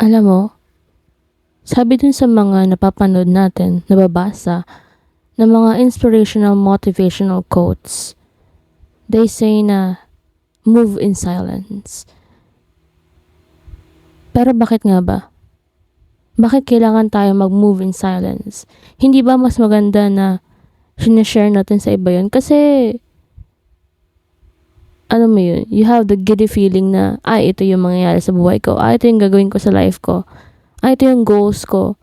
Alam mo, sabi dun sa mga napapanood natin, nababasa, na mga inspirational motivational quotes, they say na move in silence. Pero bakit nga ba? Bakit kailangan tayo mag-move in silence? Hindi ba mas maganda na sinashare natin sa iba yun? Kasi, ano mo yun, you have the giddy feeling na, ito yung mangyayari sa buhay ko. Ito yung gagawin ko sa life ko. Ito yung goals ko.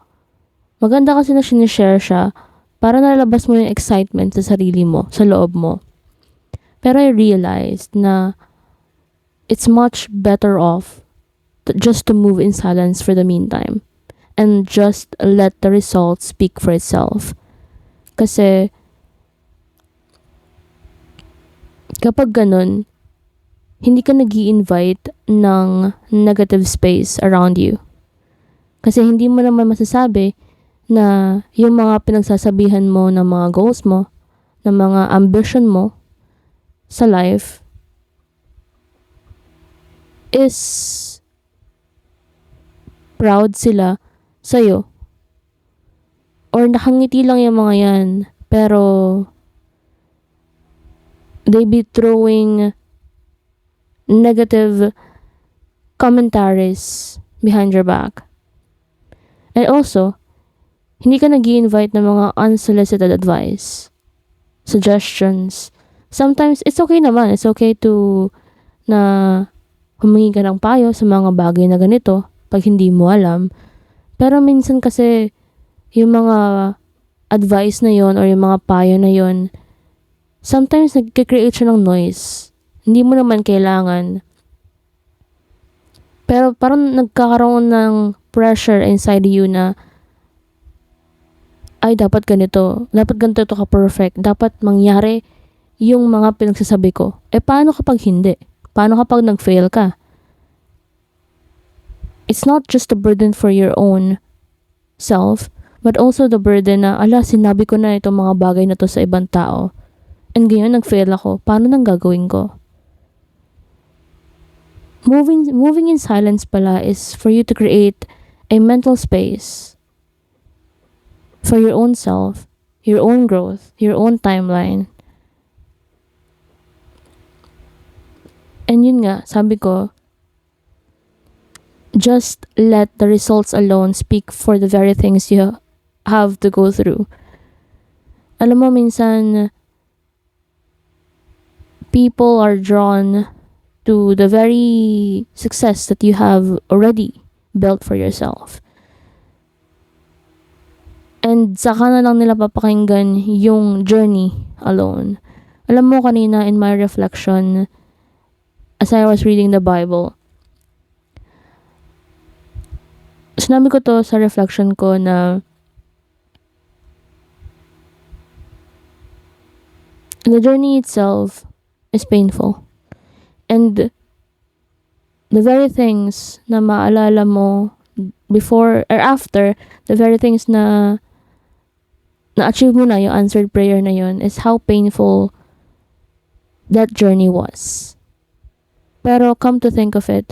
Maganda kasi na sinashare siya para nalabas mo yung excitement sa sarili mo, sa loob mo. Pero I realized na it's much better off just to move in silence for the meantime and just let the results speak for itself. Kasi kapag ganun, hindi ka nag invite ng negative space around you. Kasi hindi mo naman masasabi na yung mga pinagsasabihan mo ng mga goals mo, ng mga ambition mo sa life is proud sila sa'yo. Or nakangiti lang yung mga yan, pero they be throwing negative commentaries behind your back. And also, hindi ka nag invite ng mga unsolicited advice, suggestions. Sometimes, it's okay naman. It's okay to na humingi ka ng payo sa mga bagay na ganito pag hindi mo alam. Pero minsan kasi, yung mga advice na yon or yung mga payo na yon, sometimes nagkikreate siya ng noise. Hindi mo naman kailangan. Pero parang nagkakaroon ng pressure inside you na, dapat ganito. Dapat ganito to ka-perfect. Dapat mangyari yung mga pinagsasabi ko. Paano kapag hindi? Paano kapag nag-fail ka? It's not just a burden for your own self, but also the burden na, sinabi ko na itong mga bagay na to sa ibang tao. And ngayon, nag-fail ako. Paano nang gagawin ko? Moving in silence pala is for you to create a mental space for your own self, your own growth, your own timeline. And yun nga, sabi ko, just let the results alone speak for the very things you have to go through. Alam mo, minsan, people are drawn to the very success that you have already built for yourself. And saka na lang nila papakinggan yung journey alone. Alam mo, kanina in my reflection, as I was reading the Bible, sinabi ko to sa reflection ko na the journey itself is painful. And the very things na maalala mo before or after, the very things na na-achieve mo na yung answered prayer na yun is how painful that journey was. Pero come to think of it,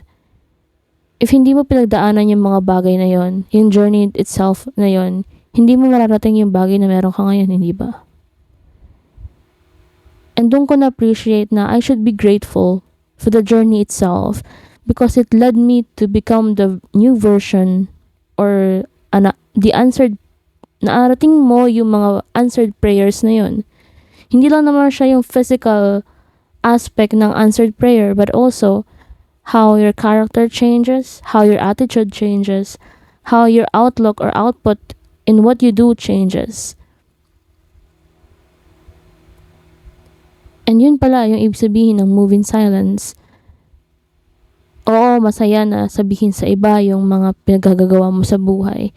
if hindi mo pinagdaanan yung mga bagay na yon, yung journey itself na yon, hindi mo mararating yung bagay na meron ka ngayon, hindi ba? And doon ko na-appreciate na I should be grateful for the journey itself because it led me to become the new version or the answered, naarating mo yung mga answered prayers na yun. Hindi lang naman siya yung physical aspect ng answered prayer, but also how your character changes, how your attitude changes, how your outlook or output in what you do changes. And yun pala yung ibig sabihin ng move in silence. Oo, masaya na sabihin sa iba yung mga pinagagagawa mo sa buhay.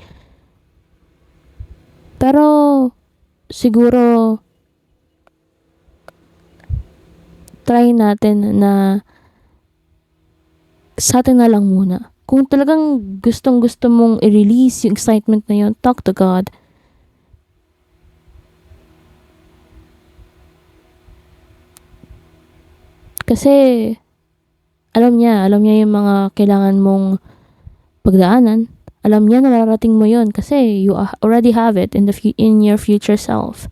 Pero siguro try natin na sa atin na lang muna. Kung talagang gustong-gusto mong i-release yung excitement na yun, talk to God. Kasi alam niya yung mga kailangan mong pagdaanan. Alam niya na mararating mo yun kasi you already have it in your future self.